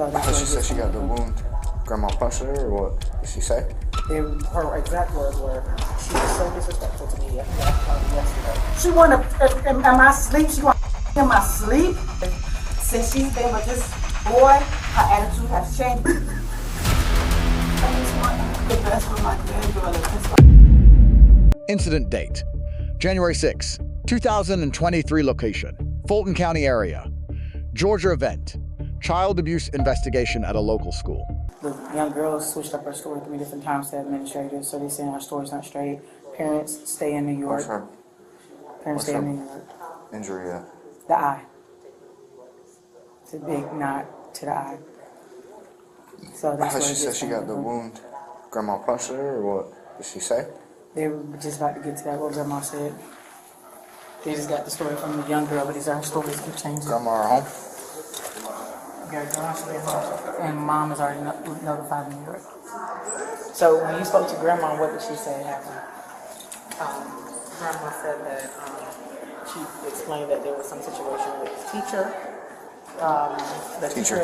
So she said she got the wound. Grandma punched her, or what did she say? Her exact words were, "She was so disrespectful to me yesterday." She wanna, am I asleep? She wanna in my sleep? Since she's been with this boy, her attitude has changed. I just want the best for my granddaughter. Incident date, January 6, 2023 location, Fulton County area. Georgia event, child abuse investigation at a local school. The young girl switched up her story 3 different times to administrators, so they're saying her story's not straight. Parents stay in New York. Parents stay in New York. Injury at? The eye. It's a big knot to the eye. So that's she said she got the wound. Grandma punched her, or what did she say? They were just about to get to that, what Grandma said. They just got the story from the young girl, but these other stories keep changing. Grandma are home? Yeah, Grandma should be at home. And Mom is already notified in New York. So when you spoke to Grandma, what did she say happened? Grandma said that she explained that there was some situation with the teacher. The teacher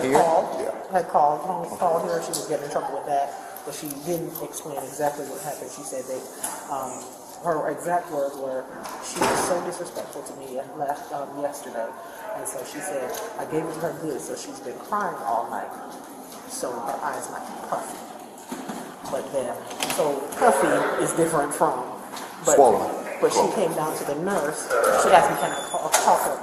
had called her. She was getting in trouble with that, but she didn't explain exactly what happened. She said that her exact words were, "She was so disrespectful to me yesterday," and so she said, "I gave it to her good, so she's been crying all night, so her eyes might be puffy." But then, so puffy is different from swollen. But she came down to the nurse. She asked me, "Can I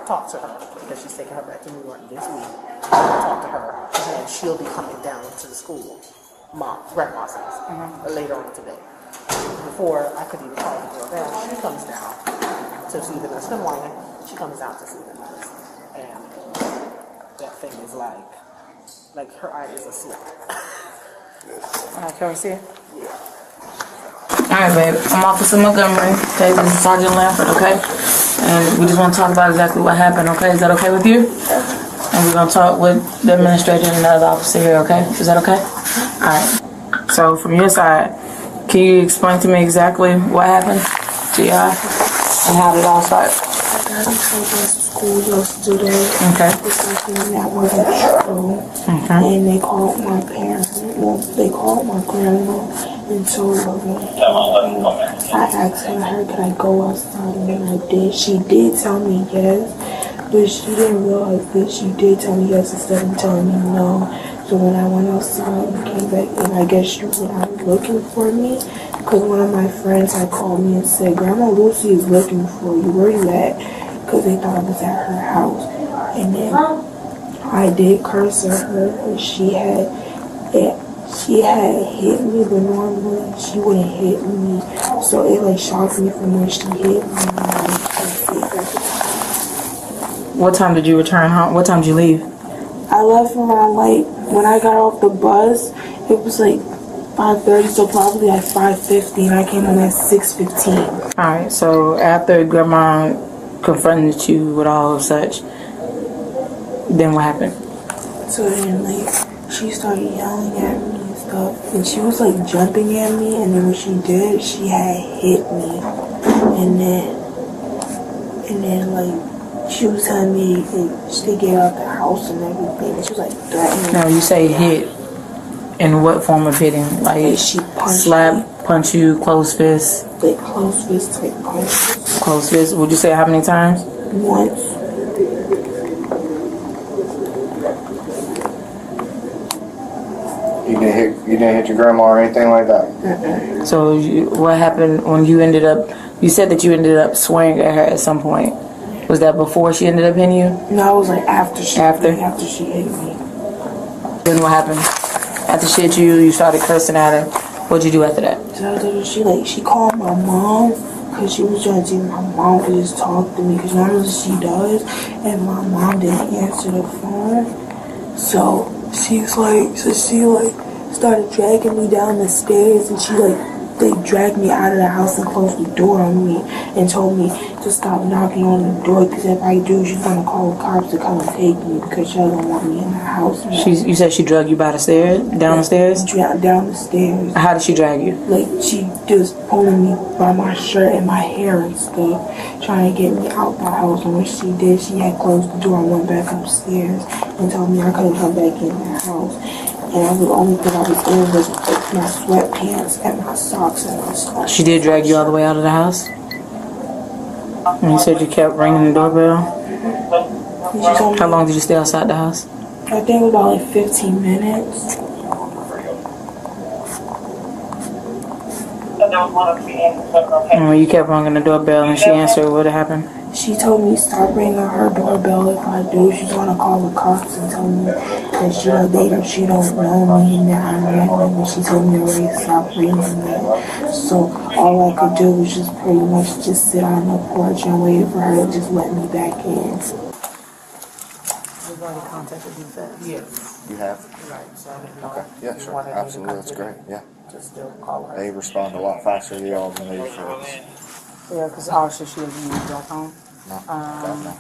talk to her?" Because she's taking her back to New York this week. Talk to her, and she'll be coming down to the school, Grandma's house, later on today. Before I could even call the girl down, she comes down to see the nurse. Good morning. She comes down to see the nurse, and that thing is like her eye is asleep. Can we see it? Yeah. Alright, babe. I'm Officer Montgomery. Okay, this is Sergeant Lanford, okay? And we just want to talk about exactly what happened, okay? Is that okay with you? And we're going to talk with the administrator and the other officer here, okay? Is that okay? Alright. So, from your side, can you explain to me exactly what happened to your eye? And how did it all start? I got in trouble at school yesterday. Okay. That wasn't true. And they called my parents. Well, they called my grandma and told her. I asked her, could I go outside? And then I did. She did tell me yes, but she didn't realize that she did tell me yes instead of telling me no. So when I went outside and came back in, I guess she was looking for me. Because one of my friends had called me and said, "Grandma Lucy is looking for you. Where you at?" Because they thought I was at her house. And then I did curse at her, and she had hit me, but normally she wouldn't hit me. So it shocked me from when she hit me. What time did you return home? What time did you leave? I left around when I got off the bus, it was 5:30, so probably 5:50, and I came home at 6:15. Alright, so after Grandma confronted you with all of such, then what happened? So then she started yelling at me and stuff, and she was jumping at me, and then when she did, she had hit me, and then she was telling me to get out the house and everything, and she was threatening. No, you say hit. In what form of hitting? She punched slap, me. punch you, close fist? Close fist type punch. Close fist. Would you say how many times? Once. You didn't hit your grandma or anything like that? So what happened when you ended up, you said that you ended up swearing at her at some point. Was that before she ended up hitting you? No, it was after she hit me. Then what happened? After she hit you, you started cursing at her. What'd you do after that? So she called my mom because she was trying to see if my mom could just talk to me, because normally she does, and my mom didn't answer the phone. So she started dragging me down the stairs, and they dragged me out of the house and closed the door on me and told me to stop knocking on the door, because if I do, she's gonna call the cops to come and take me, because she doesn't want me in the house. You said she dragged you by the stairs, down the stairs? Down the stairs. How did she drag you? She just pulling me by my shirt and my hair and stuff, trying to get me out the house. And when she did, she had closed the door and went back upstairs. and told me I couldn't come back in that house. And the only thing I was in was my sweatpants and my socks and my socks. She did drag you all the way out of the house? And you said you kept ringing the doorbell? How long did you stay outside the house? I think about like 15 minutes. And when you kept ringing the doorbell and she answered, what happened? She told me stop ringing her doorbell. If I do, she's gonna call the cops and tell me that she don't know me and that I'm random. And she told me already to stop ringing it. So all I could do was just pretty much just sit on the porch and wait for her to just let me back in. We've already contacted DFCS. Yes. You have? Right, so I didn't know. Okay. Yeah, sure. Absolutely. That's great. Yeah. Just still call her. They respond a lot faster to y'all than they do for us. Yeah, because obviously she doesn't use back home. No.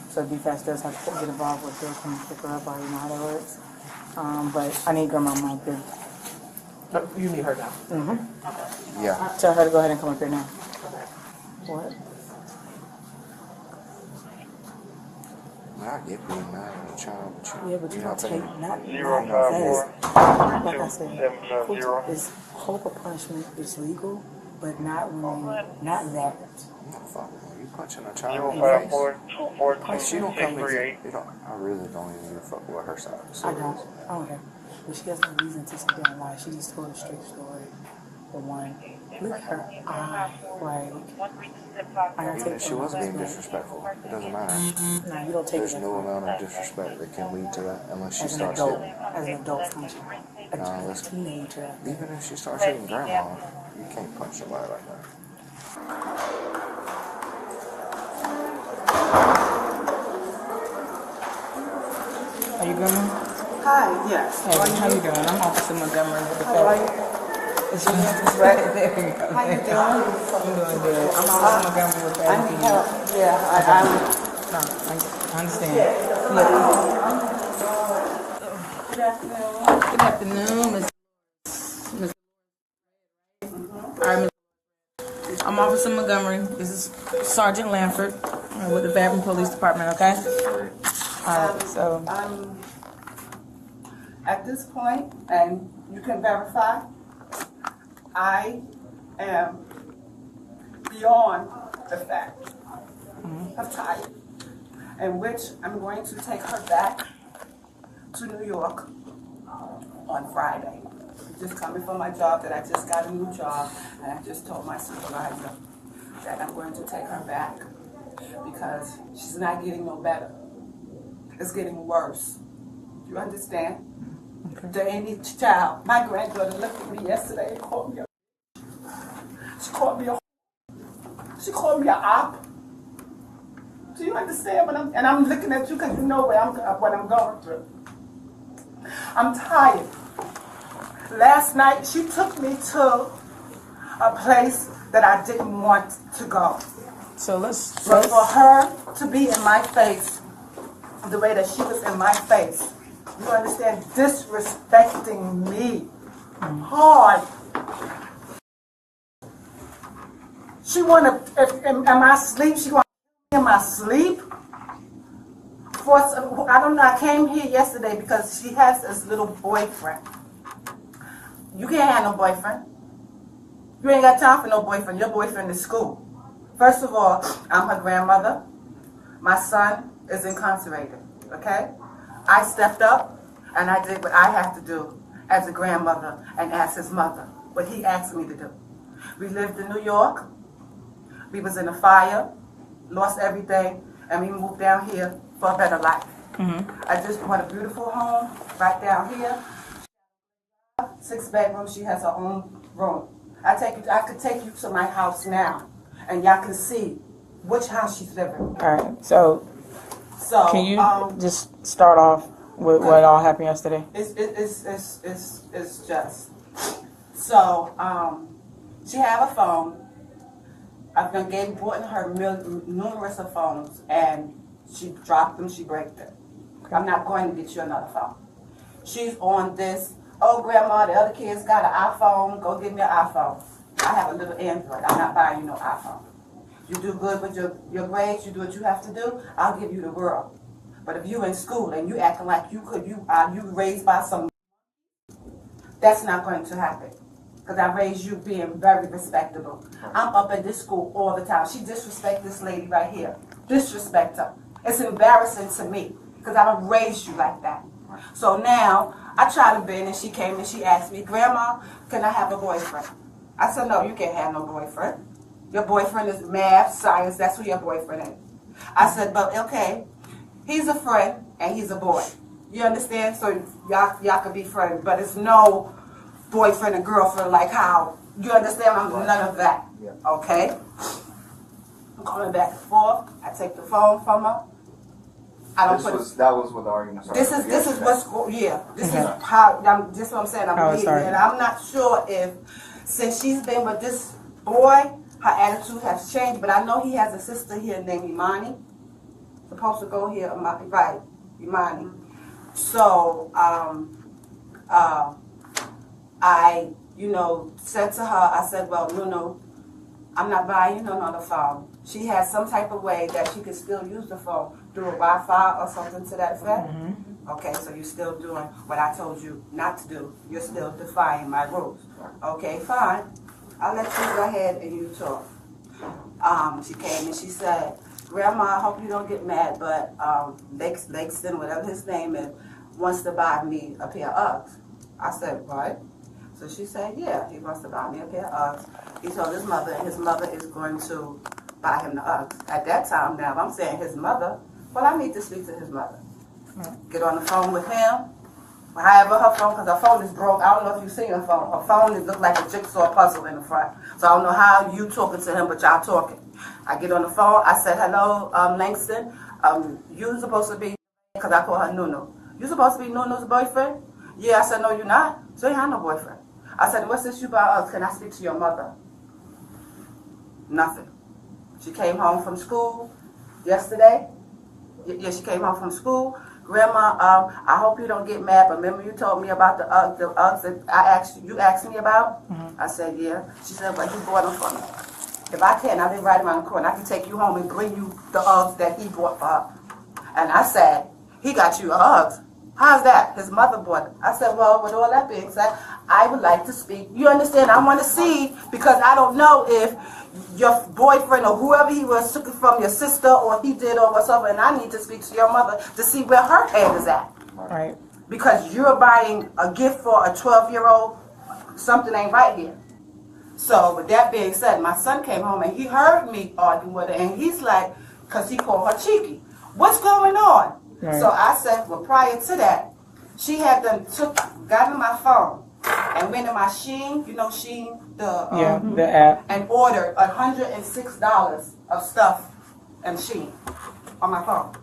So DFCS does have to get involved with her, come pick her up. I already know how that works. But I need grandma mic there. Oh, you need her now. Yeah. Tell her to go ahead and come up here now. What? I get being mad at a child, but Yeah, but you don't take not like I said. Is corporal punishment is legal, but not when not that. fuck, you punching a child in the face. She don't come in. You don't. I really don't even give a fuck what her side is. I don't care. But she has no reason to sit there and lie. She just told a straight story. For one, look at her eye, Even if she was being disrespectful, it doesn't matter. No, you don't take There's it no amount of disrespect that can lead to that unless she as an starts adult. hitting. As an adult, a listen. teenager. Even if she starts hitting grandma, you can't punch somebody like that. Are you grandma? Hi, yes. Hey, how you doing? I'm Officer Montgomery with the How are you? It's right there. How you doing? I'm doing good. I'm Officer Montgomery with the I need help. Yeah, I'm. No, I understand. Good afternoon. Good afternoon, Miss. All right, Miss. I'm Officer Montgomery. This is Sergeant Lanford with the Fairburn Police Department, okay? All right, so. At this point, and you can verify, I am beyond the fact of tired, in which I'm going to take her back to New York on Friday. Just coming from my job, that I just got a new job, and I just told my supervisor that I'm going to take her back because she's not getting no better. It's getting worse. You understand? Okay. To any child. My granddaughter looked at me yesterday and called me a She called me a op. Do you understand what I'm looking at you because you know what I'm going through. I'm tired. Last night she took me to a place that I didn't want to go. So But for her to be in my face the way that she was in my face, you understand, disrespecting me hard. She wanna, am I asleep? She wanna in my sleep? I don't know, I came here yesterday because she has this little boyfriend. You can't have no boyfriend. You ain't got time for no boyfriend. Your boyfriend is school. First of all, I'm her grandmother. My son is incarcerated, okay? I stepped up and I did what I have to do as a grandmother and as his mother, what he asked me to do. We lived in New York. We was in a fire, lost everything, and we moved down here for a better life. I just bought a beautiful home right down here. 6 bedrooms, she has her own room. I could take you to my house now, and y'all can see which house she's living. all right, so can you just start off with what all happened yesterday? It's just so she have a phone. I've been bought her numerous of phones, and she dropped them. She break them. Okay. I'm not going to get you another phone. She's on this. Oh, grandma, the other kids got an iPhone. Go get me an iPhone. I have a little Android. I'm not buying you no iPhone. You do good with your grades. You do what you have to do. I'll give you the world. But if you in school and you acting like you raised by some, that's not going to happen. Because I raised you being very respectable. I'm up at this school all the time. She disrespect this lady right here. Disrespect her. It's embarrassing to me because I don't raise you like that. So now I tried to bend and she came and she asked me, Grandma, can I have a boyfriend? I said, no, you can't have no boyfriend. Your boyfriend is math, science, that's who your boyfriend is. I said, but okay, he's a friend and he's a boy. You understand? So y'all can be friends, but it's no boyfriend and girlfriend like how, you understand? I'm none of that. Okay? I'm going back and forth. I take the phone from her. I don't That was what the argument started. This is what's this is how this is what I'm saying. I'm leaving, and I'm not sure if since she's been with this boy, her attitude has changed. But I know he has a sister here named Imani. Supposed to go here, right? Imani. So I said to her, I said, well, no, I'm not buying you another phone. She has some type of way that she can still use the phone through a Wi-Fi or something to that effect. Okay, so you're still doing what I told you not to do. You're still defying my rules. Okay, fine. I'll let you go ahead and you talk. She came and she said, Grandma, I hope you don't get mad, but Langston, whatever his name is, wants to buy me a pair of Uggs. I said, what? So she said, yeah, he wants to buy me a pair of Uggs. He told his mother, and his mother is going to buy him the Uggs. At that time, now, if I'm saying his mother, well, I need to speak to his mother. Get on the phone with him. However, her phone, because her phone is broke. I don't know if you've seen her phone. Her phone looks like a jigsaw puzzle in the front. So I don't know how you talking to him, but y'all talking. I get on the phone. I said, hello, Langston. You supposed to be, because I call her Nunu. You supposed to be Nunu's boyfriend? Yeah, I said, no, you're not. So you have no boyfriend. I said, what's this you about us? Can I speak to your mother? Nothing. She came home from school yesterday. Yeah, she came home from school. Grandma, I hope you don't get mad, but remember you told me about the Uggs that you asked me about? I said, yeah. She said, but you bought them for me. If I can, I live right around the corner. I can take you home and bring you the Uggs that he bought for her. And I said, he got you Uggs. How's that? His mother bought it. I said, well, with all that being said, I would like to speak. You understand? I want to see, because I don't know if your boyfriend or whoever he was took it from your sister or he did or whatever, and I need to speak to your mother to see where her head is at. Right. Because you're buying a gift for a 12-year-old, something ain't right here. So with that being said, my son came home and he heard me arguing with her, and he's like, because he called her cheeky. What's going on? Right. So I said, well, prior to that, she had got in my phone and went in my Shein, Shein, the app, and ordered $106 of stuff and Shein on my phone.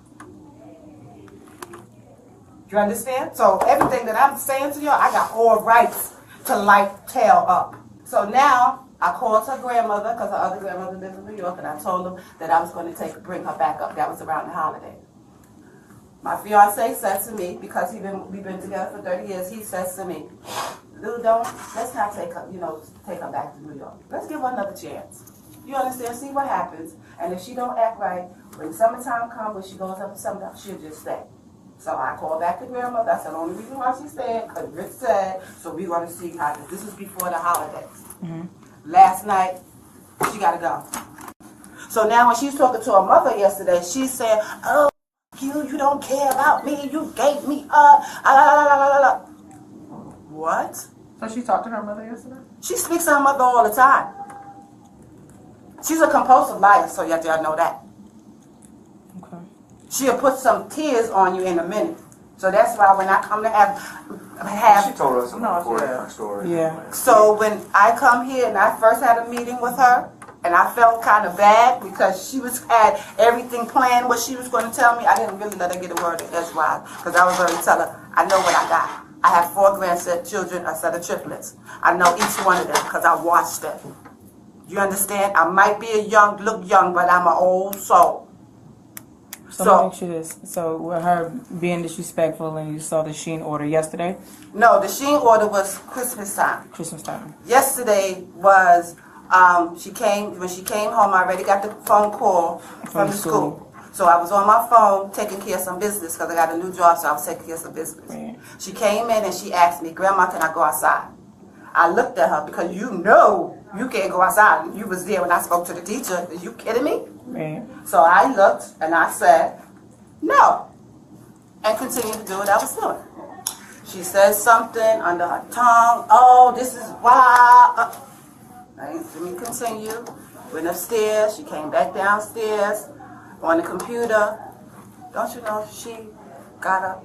You understand? So everything that I'm saying to y'all, I got all rights to light tail up. So now I called her grandmother, because her other grandmother lives in New York, and I told them that I was going to bring her back up. That was around the holiday. My fiance said to me, because we've been together for 30 years, he says to me, Lou, let's not take her back to New York. Let's give her another chance. You understand? See what happens. And if she don't act right, when summertime comes, when she goes up to summertime, she'll just stay. So I called back to grandmother. That's the only reason why she stayed, because Rick said, so we're going to see how this is before the holidays. Last night, she got to go. So now when she's talking to her mother yesterday, she's saying, oh, you don't care about me. You gave me up. What? So she talked to her mother yesterday? She speaks to her mother all the time. She's a compulsive liar, so y'all know that. Okay. She'll put some tears on you in a minute. So that's why when I come to have She told us a different story. Yeah. So when I come here and I first had a meeting with her, and I felt kind of bad because she had everything planned, what she was going to tell me. I didn't really let her get a word in edgewise, because I was going to tell her, I know what I got. I have 4 grandchildren, a set of triplets. I know each one of them because I watched them. You understand? I might be look young, but I'm an old soul. So let me ask you this. So with her being disrespectful, and you saw the Shein order yesterday? No, the Shein order was Christmas time. Christmas time. Yesterday was, when she came home, I already got the phone call from the school. So I was on my phone taking care of some business because I got a new job, so I was taking care of some business. Right. She came in and she asked me, Grandma, can I go outside? I looked at her because you know you can't go outside. You was there when I spoke to the teacher. Are you kidding me? Right. So I looked and I said, no, and continued to do what I was doing. She said something under her tongue. Oh, this is why. Let me continue. Went upstairs. She came back downstairs on the computer. Don't you know she got up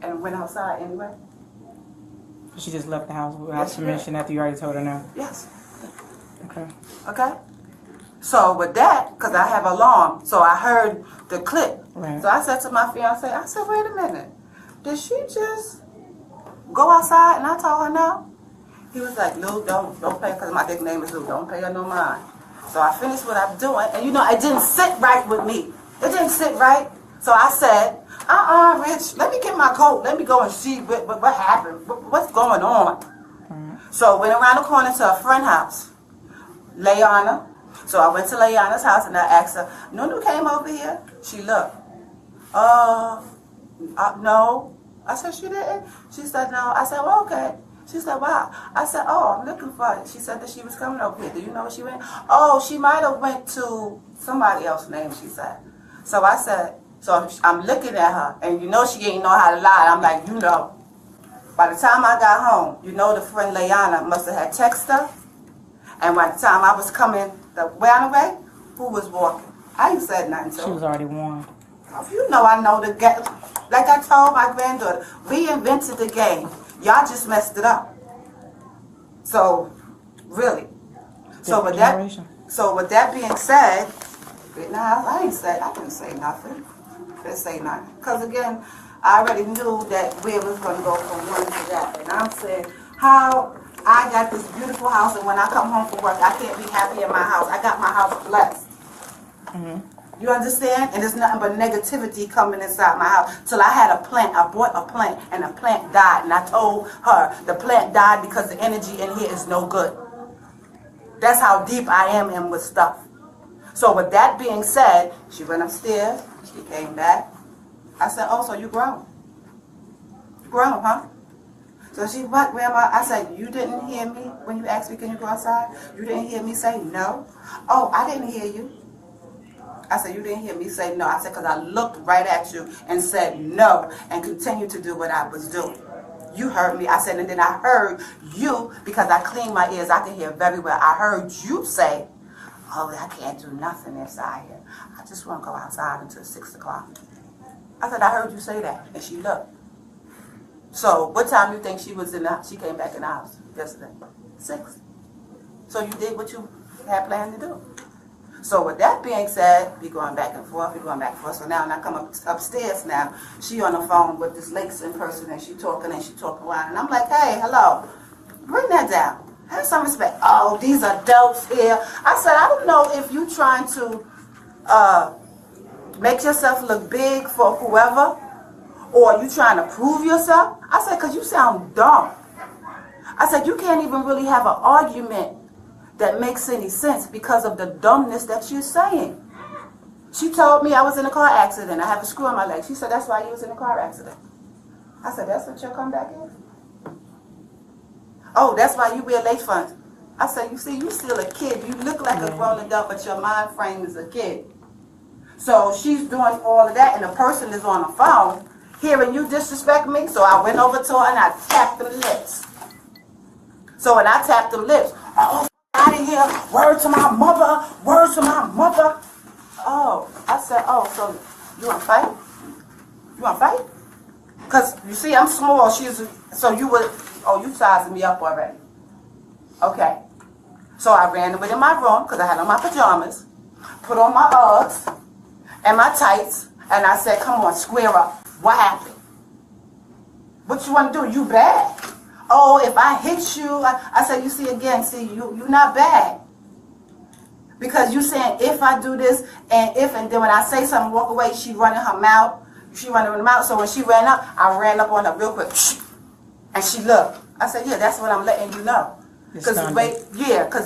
and went outside anyway? She just left the house without Yes, she did. permission after you already told her no. Yes. Okay. Okay? So with that, because I have alarm, so I heard the clip. Right. So I said to my fiance, I said, wait a minute. Did she just go outside? And I told her no. He was like, Lou, don't pay, because my nickname is Lou, don't pay her no mind. So I finished what I'm doing, and you know, it didn't sit right with me. It didn't sit right. So I said, Rich, let me get my coat. Let me go and see what happened. What's going on? So I went around the corner to a friend's house, Layana. So I went to Layana's house and I asked her, Nunu came over here? She looked. No. I said, she didn't? She said, no. I said, well, okay. She said, wow. I said, oh, I'm looking for it. She said that she was coming over here. Do you know where she went? Oh, she might have went to somebody else's name, she said. So I said, so I'm looking at her, and you know she ain't know how to lie. I'm like, you know. By the time I got home, you know the friend Layana must have had texted her. And by the time I was coming the way, who was walking? I ain't said nothing to her. She was already warned. You know I know the game. Like I told my granddaughter, we invented the game. Y'all just messed it up. So, really. So with that being said, I didn't say nothing. Didn't say nothing. Because again, I already knew that we was going to go from one to that. And I'm saying, how I got this beautiful house, and when I come home from work, I can't be happy in my house. I got my house blessed. You understand? And there's nothing but negativity coming inside my house. Till I had a plant. I bought a plant, and the plant died. And I told her the plant died because the energy in here is no good. That's how deep I am in with stuff. So with that being said, she went upstairs. She came back. I said, oh, so you grown? You grown, huh? So she, what, Grandma? I said, you didn't hear me when you asked me, can you go outside? You didn't hear me say no? Oh, I didn't hear you. I said, you didn't hear me say no. I said, because I looked right at you and said no and continued to do what I was doing. You heard me. I said, and then I heard you, because I clean my ears. I can hear very well. I heard you say, oh, I can't do nothing inside here. I just want to go outside until 6 o'clock. I said, I heard you say that. And she looked. So what time do you think she was in the house? She came back in the house yesterday. 6. So you did what you had planned to do. So with that being said, we going back and forth, So now when I come upstairs now, she on the phone with this Lakeson person, and she talking loud. And I'm like, hey, hello, bring that down. Have some respect. Oh, these adults here. I said, I don't know if you trying to make yourself look big for whoever, or you trying to prove yourself. I said, because you sound dumb. I said, you can't even really have an argument that makes any sense because of the dumbness that you're saying. She told me I was in a car accident. I have a screw on my leg. She said, that's why you was in a car accident. I said, that's what your comeback is? Oh, that's why you wear lace fronts. I said, you see, you still a kid. You look like a grown adult, but your mind frame is a kid. So she's doing all of that, and the person is on the phone hearing you disrespect me. So I went over to her and I tapped them lips. So when I tapped them lips, oh, out of here, word to my mother, word to my mother. Oh, I said, oh, so you want to fight? You want to fight? Because, you see, I'm small. So you would, oh, you sizing me up already. Okay. So I ran within my room, because I had on my pajamas, put on my Uggs and my tights, and I said, come on, square up. What happened? What you want to do? You bad. Oh, if I hit you, I said, you see, again, you're not bad. Because you saying, if I do this, and then when I say something, walk away, she running her mouth. She running her mouth. So when she ran up, I ran up on her real quick. And she looked. I said, yeah, that's what I'm letting you know. Because the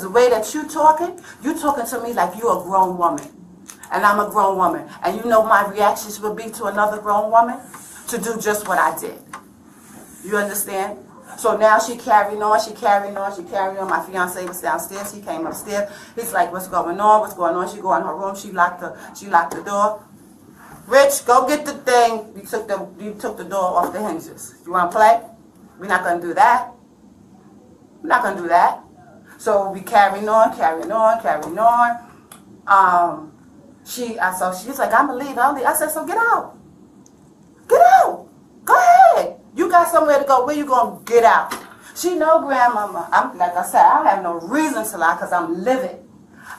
way that you're talking to me like you're a grown woman. And I'm a grown woman. And you know my reactions would be to another grown woman? To do just what I did. You understand? So now she carrying on. My fiance was downstairs. He came upstairs. He's like, what's going on? What's going on? She go in her room. She locked the door. Rich, go get the thing. You took the door off the hinges. You want to play? We're not going to do that. We're not going to do that. So we carrying on. So she's like, I'm going to leave. I said, so get out. Get out. Go ahead. You got somewhere to go. Where you going to get out? She know, grandmama. Like I said, I have no reason to lie because I'm livid.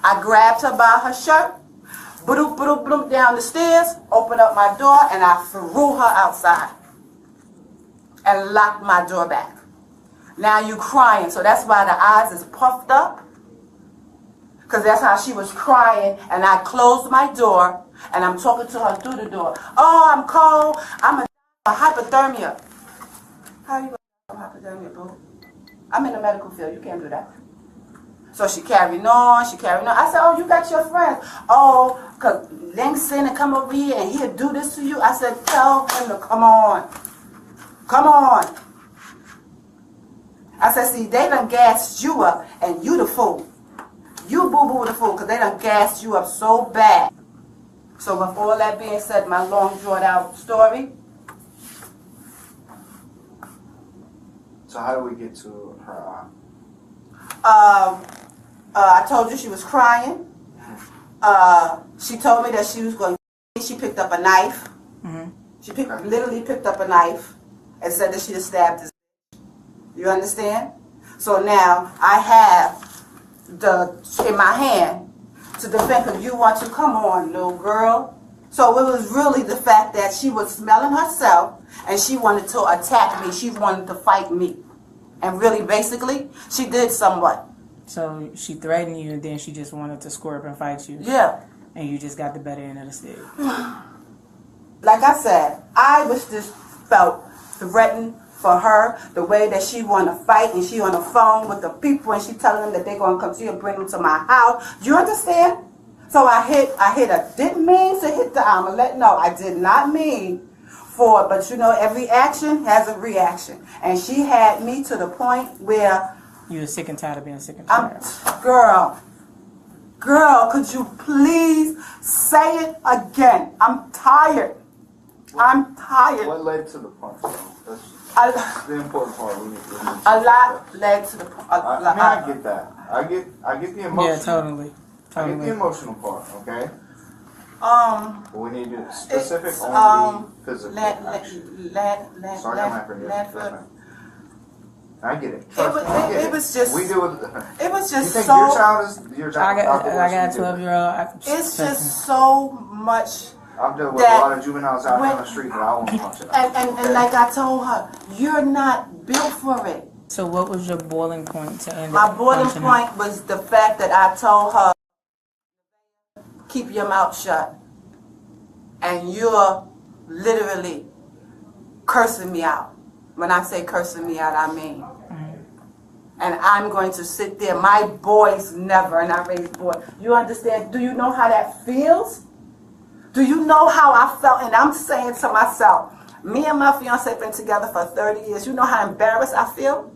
I grabbed her by her shirt, bloop, down the stairs, opened up my door, and I threw her outside and locked my door back. Now you crying, so that's why the eyes is puffed up, because that's how she was crying, and I closed my door, and I'm talking to her through the door. Oh, I'm cold. I'm a hypothermia. How you going to hypothermia, boo? I'm in the medical field. You can't do that. So she carried on. I said, oh, you got your friends. Oh, because Langston and come over here and he'll do this to you. I said, tell him to come on. Come on. I said, see, they done gassed you up and you the fool. You boo-boo the fool because they done gassed you up so bad. So with all that being said, my long drawn out story. So how do we get to her? I told you she was crying. She told me that she was going to, she picked up a knife. Mm-hmm. She literally picked up a knife and said that she had stabbed his. You understand? So now I have in my hand to defend her. You want to come on, little girl. So it was really the fact that she was smelling herself and she wanted to attack me. She wanted to fight me. And really, basically, she did somewhat. So she threatened you and then she just wanted to score up and fight you? Yeah. And you just got the better end of the stick? Like I said, I was just felt threatened for her, the way that she want to fight, and she on the phone with the people and she telling them that they're going to come to you and bring them to my house. You understand? So I hit her. Didn't mean to hit the arm. I did not mean for, but you know, every action has a reaction. And she had me to the point where you were sick and tired of being sick and tired. Girl, could you please say it again? I'm tired. What led to the punch? That's the important part. A lot led to the punch. I get that. I get the emotional. Yeah, totally. I get the emotional part. Okay. But we need to specific on the physical action. Sorry, I'm not forgetting. I get it. It was just. We do it. It was just you think so. your child? I got a 12-year-old. It's just so much. I've dealt with a lot of juveniles out on the street that I won't punch it. And like I told her, you're not built for it. So what was your boiling point to end? My boiling point was the fact that I told her, keep your mouth shut. And you're literally cursing me out. When I say cursing me out, I mean. And I'm going to sit there. My boys never, and I raised boys. You understand? Do you know how that feels? Do you know how I felt? And I'm saying to myself, me and my fiance have been together for 30 years. You know how embarrassed I feel?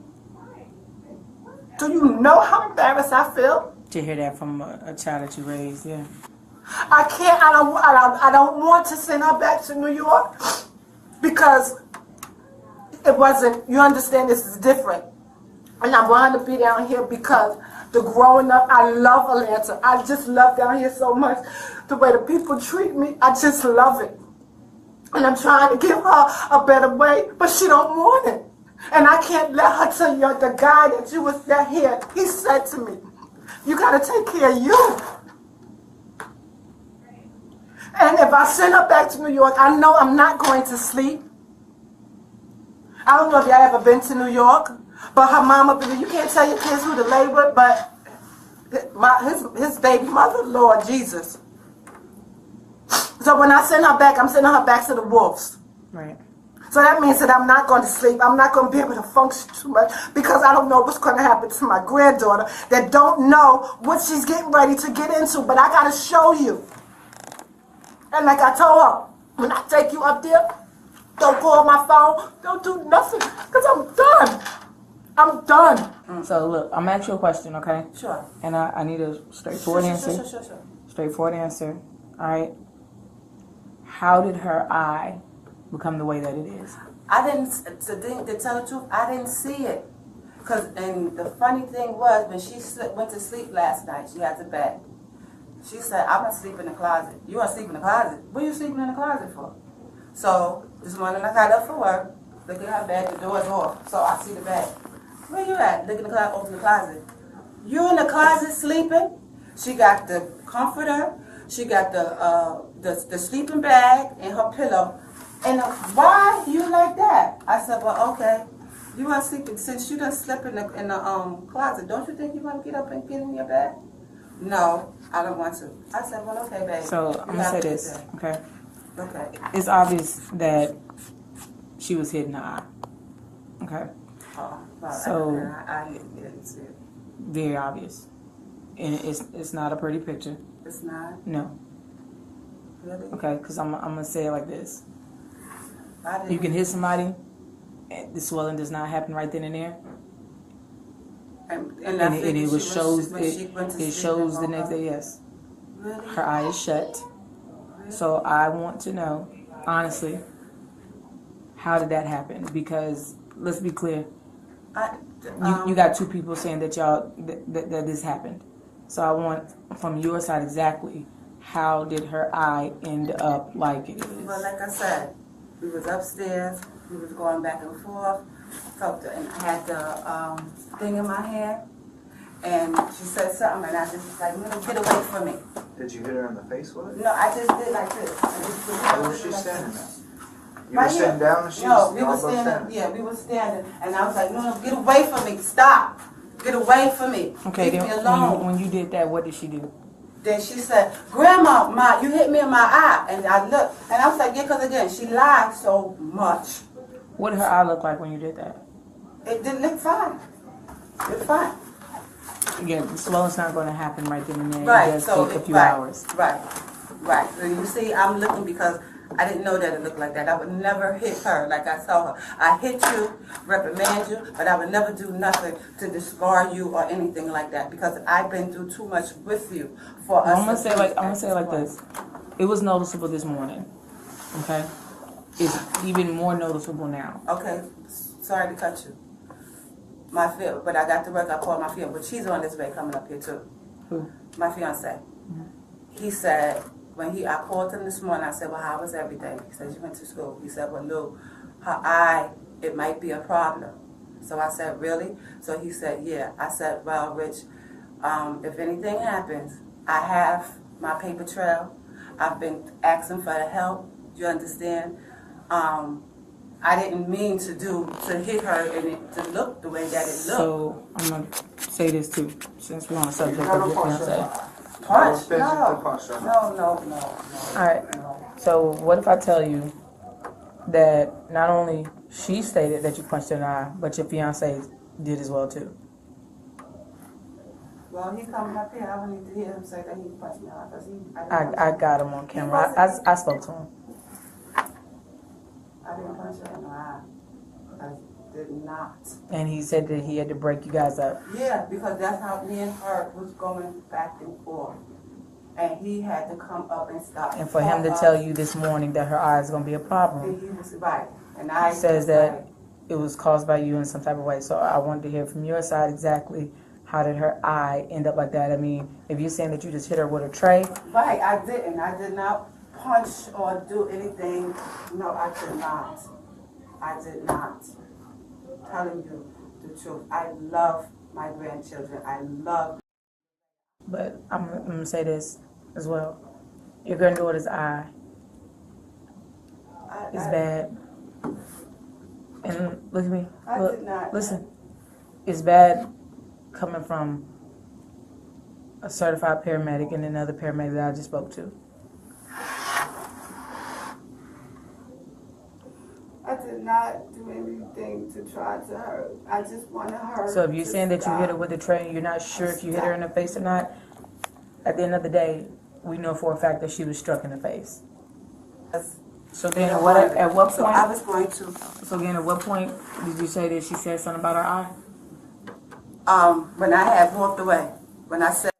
Do you know how embarrassed I feel? To hear that from a child that you raised, yeah. I can't, I don't want to send her back to New York because it wasn't, you understand, this is different. And I wanted to be down here because the growing up, I love Atlanta. I just love down here so much. The way the people treat me, I just love it. And I'm trying to give her a better way, but she don't want it. And I can't let her tell you, the guy that you was there here, he said to me, you got to take care of you. And if I send her back to New York, I know I'm not going to sleep. I don't know if y'all ever been to New York, but her mama, you can't tell your kids who to lay with, but his baby mother, Lord Jesus. So when I send her back, I'm sending her back to the wolves. Right. So that means that I'm not going to sleep. I'm not going to be able to function too much because I don't know what's going to happen to my granddaughter that don't know what she's getting ready to get into. But I got to show you. And like I told her, when I take you up there, don't call on my phone, don't do nothing, because I'm done. I'm done. So look, I'm gonna ask you a question, okay? Sure. And I need a straightforward answer. Sure. Straightforward answer. All right. How did her eye become the way that it is? I didn't, to tell the truth, I didn't see it. And the funny thing was, when she went to sleep last night, she had to bed. She said, I'm going to sleep in the closet. You want to sleep in the closet? What are you sleeping in the closet for? So this morning I got up for work, look at her bed, the door's off, so I see the bed. Where you at? Look in the closet, open the closet. You in the closet sleeping? She got the comforter, she got the sleeping bag and her pillow. And why you like that? I said, well, okay. You want to sleep, since you done slept in the closet, don't you think you want to get up and get in your bed? No, I don't want to. I said, well, okay, baby. So I'm gonna say this, okay? Okay. It's obvious that she was hitting her eye. Okay? Well, So I didn't see it. very obvious. And it's not a pretty picture. It's not? No. Really? Okay, because I'm gonna say it like this. I didn't. You can hit somebody, and the swelling does not happen right then and there. And it shows the next day, day. yes. Really? Her eye is shut. So I want to know, honestly, how did that happen? Because let's be clear, you got two people saying that that this happened. So I want from your side exactly how did her eye end up like it is? Well, like I said, we was upstairs, we was going back and forth, and I had the thing in my hand, and she said something, and I just was like, no, get away from me. Did you hit her in the face with it? No, I just did like this. Where was she standing at? You Right were sitting here. down and she No, was we were both standing. Yeah, we were standing, and I was like, no, get away from me. Stop. Get away from me. Okay, Leave then me alone. when you did that, what did she do? Then she said, Grandma, you hit me in my eye. And I looked, and I was like, yeah, because again, she lied so much. What did her eye look like when you did that? It didn't look fine. It looked fine. Again, the swelling's not going to happen right then and there. Right, It does so take a few right, hours. Right. So you see, I'm looking because I didn't know that it looked like that. I would never hit her like I saw her. I hit you, reprimand you, but I would never do nothing to discard you or anything like that because I've been through too much with you for us. I'm gonna say it like this. It was noticeable this morning. Okay, it's even more noticeable now. Okay, sorry to cut you. My field, but I got to work. I called my field, but she's on this way coming up here too. Who? My fiance. Mm-hmm. He said. I called him this morning, I said, well, how was everything? He said, you went to school. He said, well, no, her eye, it might be a problem. So I said, really? So he said, yeah. I said, well, Rich, if anything happens, I have my paper trail. I've been asking for the help. You understand? I didn't mean to hit her and it to look the way that it looked. So I'm going to say this too, since we're on the subject of your fiance. Punch? No. All right. So what if I tell you that not only she stated that you punched her in the eye, but your fiance did as well too? Well, he coming up here. I would need to hear him say that he punched me in the eye. I got him on camera. I spoke to him. I didn't punch her in the eye. I did not. And he said that he had to break you guys up. Yeah, because that's how me and her was going back and forth. And he had to come up and stop. And for him to tell you this morning that her eye is going to be a problem. He was right. And I says that it was caused by you in some type of way. So I wanted to hear from your side exactly how did her eye end up like that. I mean, if you're saying that you just hit her with a tray. Right, I didn't. I did not punch or do anything. No, I did not. I did not. Telling you the truth. I love my grandchildren. I love. But I'm going to say this as well. Your granddaughter's eye is bad. And look at me. Look, did not. Listen. It's bad coming from a certified paramedic and another paramedic that I just spoke to. I did not do anything to try to hurt. I just wanted her. So if you're saying that you hit her with a tray and you're not sure if you hit her in the face or not, at the end of the day, we know for a fact that she was struck in the face. So then at what So point? I was going to, So again, at what point did you say that she said something about her eye? when I had walked away, when I said,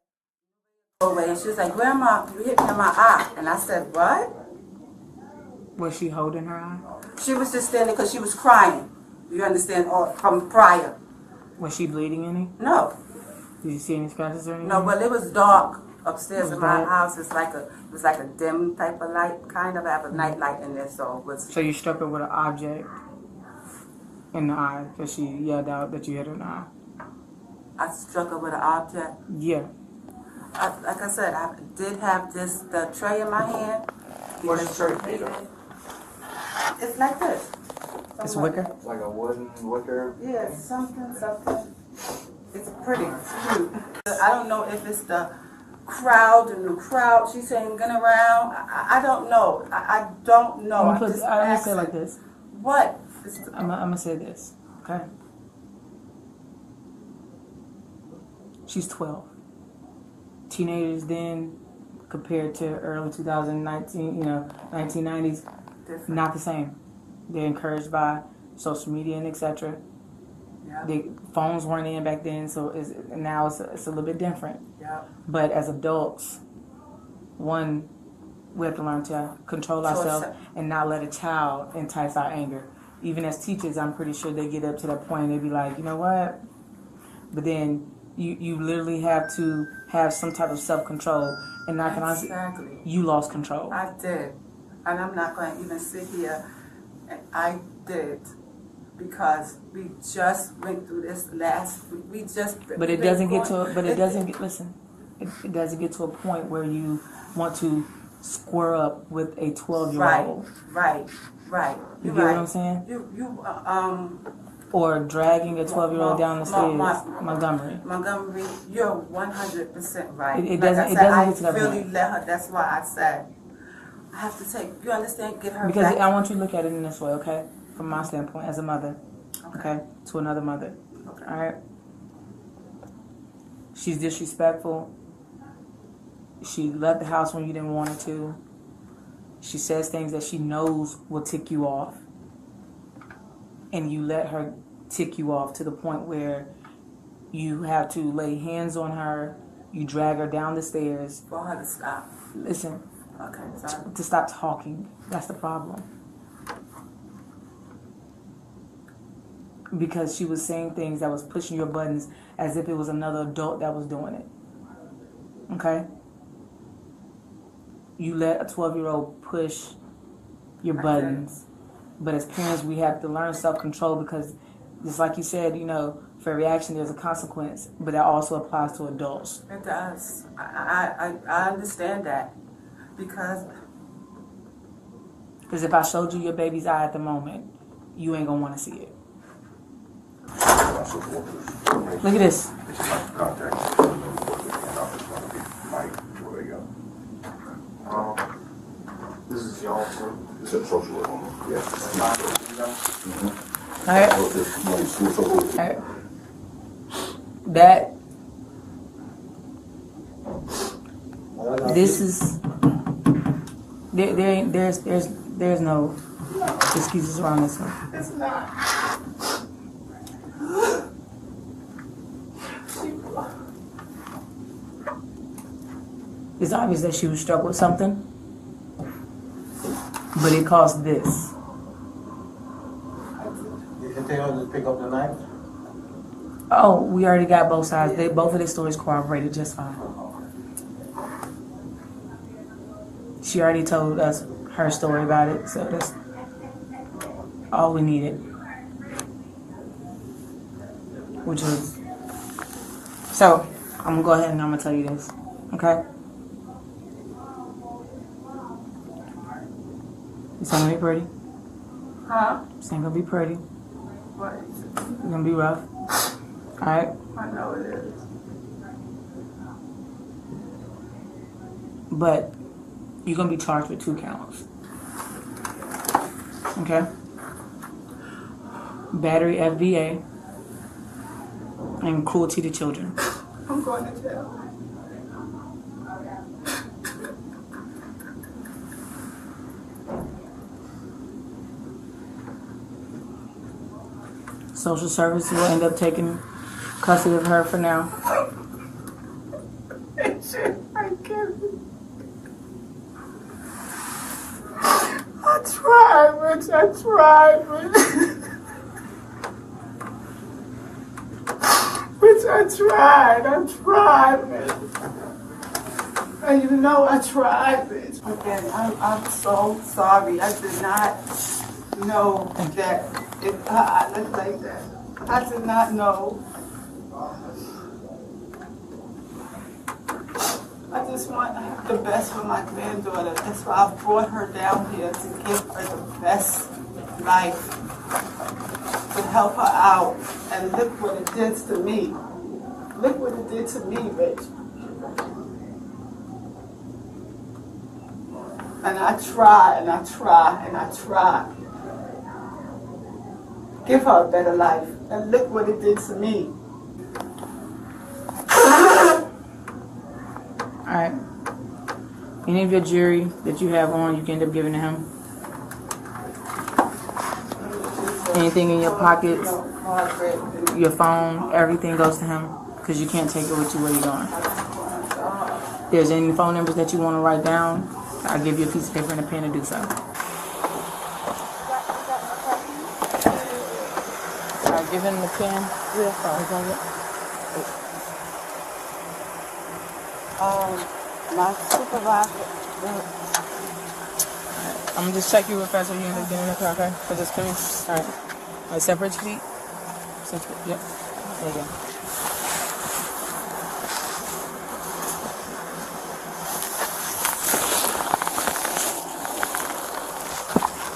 go away, she was like, Grandma, you hit me in my eye. And I said, what? Was she holding her eye? She was just standing because she was crying. You understand? Or from prior. Was she bleeding any? No. Did you see any scratches or anything? No, but it was dark upstairs It was in my dark? house. It was like a dim type of light, kind of. I have a night light in there, so it was. So you struck her with an object in the eye because she yelled out that you hit her in the eye? I struck her with an object. Yeah. Like I said, I did have the tray in my hand. What's the tray made of? It's like this. It's wicker? It's like a wooden wicker. Yeah, something. It's pretty cute. I don't know if it's the crowd and the crowd she's hanging around. I don't know. I don't know. I'm gonna say it like this. What? I'm gonna say this, okay? She's 12. Teenagers then, compared to early 2019, 1990s, Different. not the same. They're encouraged by social media and etc. Yeah. The phones weren't in back then, so now it's a little bit different. Yeah. But as adults, one, we have to learn to control ourselves and not let a child entice our anger. Even as teachers, I'm pretty sure they get up to that point and they be like, you know what? But then you literally have to have some type of self-control. And not can Exactly. you lost control. I did. And I'm not going to even sit here. And I did. Because we just went through this last week. It doesn't get to a point where you want to square up with a 12-year-old. You Right. get what I'm saying? Or dragging a 12-year-old down the stairs. Montgomery, you're 100% right. It doesn't get to that really point. let her. That's why I said I have to take. You understand? Give her because back. I want you to look at it in this way, okay? From my standpoint, as a mother, okay, to another mother. Okay. All right. She's disrespectful. She left the house when you didn't want her to. She says things that she knows will tick you off. And you let her tick you off to the point where you have to lay hands on her, you drag her down the stairs. For her to stop. Listen. Okay, sorry. To stop talking. That's the problem. Because she was saying things that was pushing your buttons as if it was another adult that was doing it. Okay? You let a 12-year-old push your buttons. But as parents, we have to learn self-control because, just like you said, for every action there's a consequence. But that also applies to adults. It does. I understand that. Because if I showed you your baby's eye at the moment, you ain't going to want to see it. Look at this. This is y'all too. It's a social work. Yeah. All right. That. This is. There's no excuses around this one. it's not. It's obvious that she was struck with something, but it caused this. Didn't they all just pick up the knife? Oh, we already got both sides. Both of their stories corroborated just fine. She already told us her story about it, so that's all we needed. Which was... So, I'm going to go ahead and I'm going to tell you this, okay? It's ain't gonna be pretty. Huh? It's ain't gonna be pretty. What? It's gonna be rough. Alright? I know it is. But you're gonna be charged with 2 counts. Okay? Battery FBA and cruelty to children. I'm going to jail. Social services will end up taking custody of her for now. I can't. I tried, Rich. I tried, Rich. Rich, I tried, Rich. And you know I tried, Rich. Again, I'm so sorry. I did not know that it looked like that. I did not know. I just want the best for my granddaughter. That's why I brought her down here to give her the best life, to help her out. And look what it did to me. Look what it did to me, Rich. And I try, and I try, and I try. Give her a better life. And look what it did to me. Alright. Any of your jewelry that you have on, you can end up giving to him. Anything in your pockets, your phone, everything goes to him. Because you can't take it with you where you're going. If there's any phone numbers that you want to write down, I'll give you a piece of paper and a pen to do so. Alright, give him the pen. My supervisor. I'm gonna just check you real fast so you end up getting in the car, okay? For this coming. Alright. Alright, separate your feet. Separate, yep. There you go.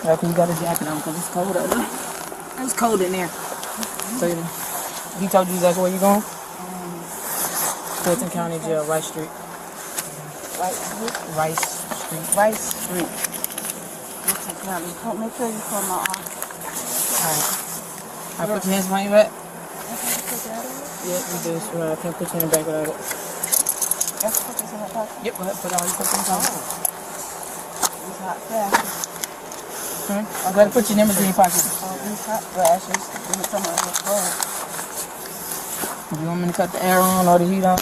Yeah, cause you got a jacket on because it's cold out there. It's cold in there. So he told you exactly where you're going? Fulton County Jail, Rice Street. Rice Street. Make sure you call my office. Alright. I put your hands behind your back? Yeah, you do. So I can't put you in the back without it. Yep, go ahead. Put all your stuff in the car. These hot flashes. Go ahead and put your numbers in your pocket. These hot flashes. If you want me to cut the air on or the heat on,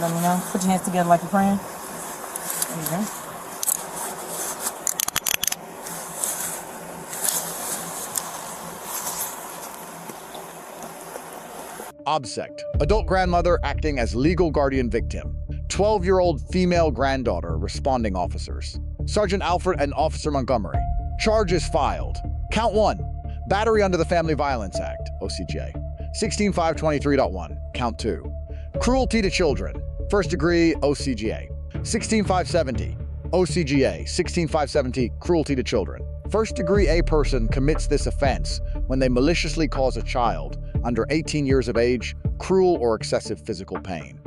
let me know. Put your hands together like you're praying. There you go. OBSECT, adult grandmother acting as legal guardian victim. 12-year-old female granddaughter responding officers. Sergeant Alfred and Officer Montgomery. Charges filed. Count 1. Battery under the Family Violence Act, O.C.G.A. 16523.1. Count 2. Cruelty to children. First degree, O.C.G.A. 16570. O.C.G.A. 16570. Cruelty to children. First degree a person commits this offense when they maliciously cause a child under 18 years of age cruel or excessive physical pain.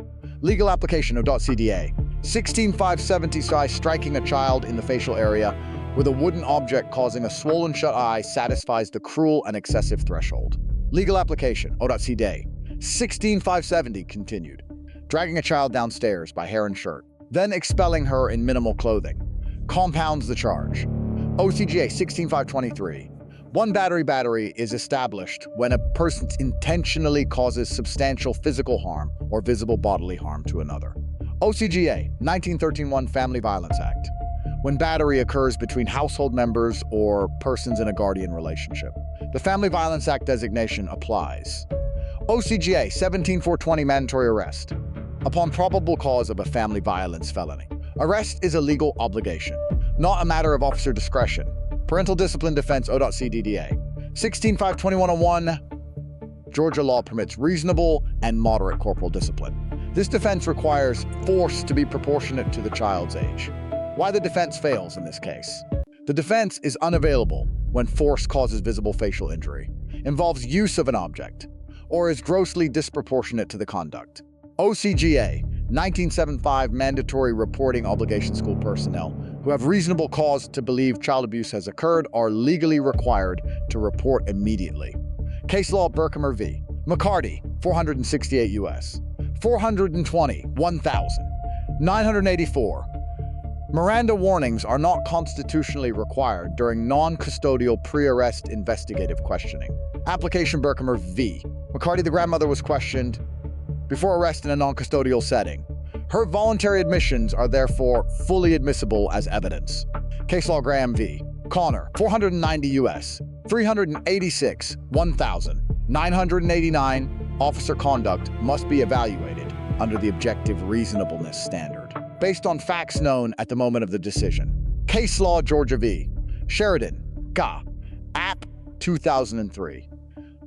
Legal application O.C.G.A. 16570 size striking a child in the facial area with a wooden object causing a swollen shut eye satisfies the cruel and excessive threshold. Legal application O.C.G.A. 16570 continued. Dragging a child downstairs by hair and shirt, then expelling her in minimal clothing. Compounds the charge. O.C.G.A. 16523. One battery is established when a person intentionally causes substantial physical harm or visible bodily harm to another. O.C.G.A. 1913-1 Family Violence Act. When battery occurs between household members or persons in a guardian relationship. The Family Violence Act designation applies. O.C.G.A. 17420 Mandatory Arrest. Upon probable cause of a family violence felony. Arrest is a legal obligation, not a matter of officer discretion. Parental discipline defense O.C.D.D.A. 1652101. Georgia law permits reasonable and moderate corporal discipline. This defense requires force to be proportionate to the child's age. Why the defense fails in this case? The defense is unavailable when force causes visible facial injury, involves use of an object, or is grossly disproportionate to the conduct. O.C.G.A. 1975 Mandatory reporting obligation. School personnel who have reasonable cause to believe child abuse has occurred are legally required to report immediately. Case law Berkmer v. McCarty, 468 U.S. 420, 1000. 984. Miranda warnings are not constitutionally required during non-custodial pre-arrest investigative questioning. Application Berkemer v. McCarty, the grandmother, was questioned before arrest in a non-custodial setting. Her voluntary admissions are therefore fully admissible as evidence. Case law Graham v. Connor, 490 U.S., 386, 1,989. Officer conduct must be evaluated under the objective reasonableness standard, based on facts known at the moment of the decision. Case law Georgia v. Sheridan, Ga, App 2003.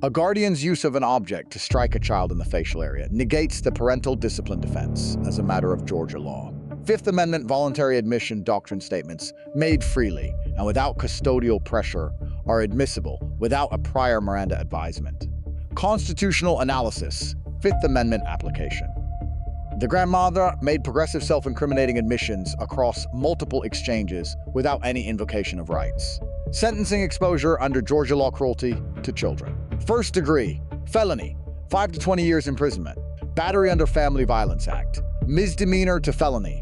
A guardian's use of an object to strike a child in the facial area negates the parental discipline defense as a matter of Georgia law. Fifth Amendment voluntary admission doctrine statements made freely and without custodial pressure are admissible without a prior Miranda advisement. Constitutional analysis, Fifth Amendment application. The grandmother made progressive self-incriminating admissions across multiple exchanges without any invocation of rights. Sentencing exposure under Georgia law cruelty to children. First degree, felony, 5 to 20 years imprisonment. Battery under Family Violence Act. Misdemeanor to felony.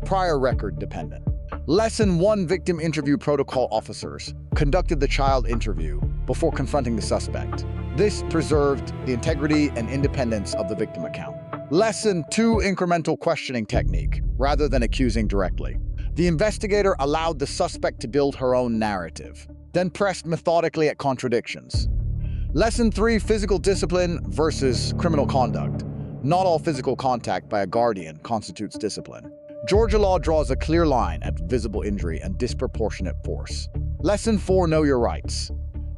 Prior record dependent. Lesson 1 victim interview protocol officers conducted the child interview before confronting the suspect. This preserved the integrity and independence of the victim account. Lesson 2 incremental questioning technique, rather than accusing directly. The investigator allowed the suspect to build her own narrative, then pressed methodically at contradictions. Lesson 3 physical discipline versus criminal conduct. Not all physical contact by a guardian constitutes discipline. Georgia law draws a clear line at visible injury and disproportionate force. Lesson 4 know your rights.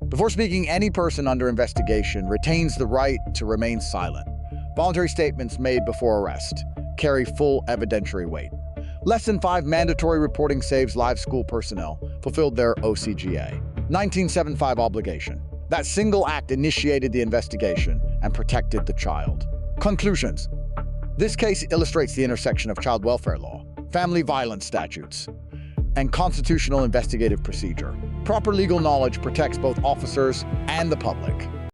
Before speaking, any person under investigation retains the right to remain silent. Voluntary statements made before arrest carry full evidentiary weight. Lesson 5 mandatory reporting saves live school personnel fulfilled their O.C.G.A. 1975 obligation. That single act initiated the investigation and protected the child. Conclusions. This case illustrates the intersection of child welfare law, family violence statutes, and constitutional investigative procedure. Proper legal knowledge protects both officers and the public.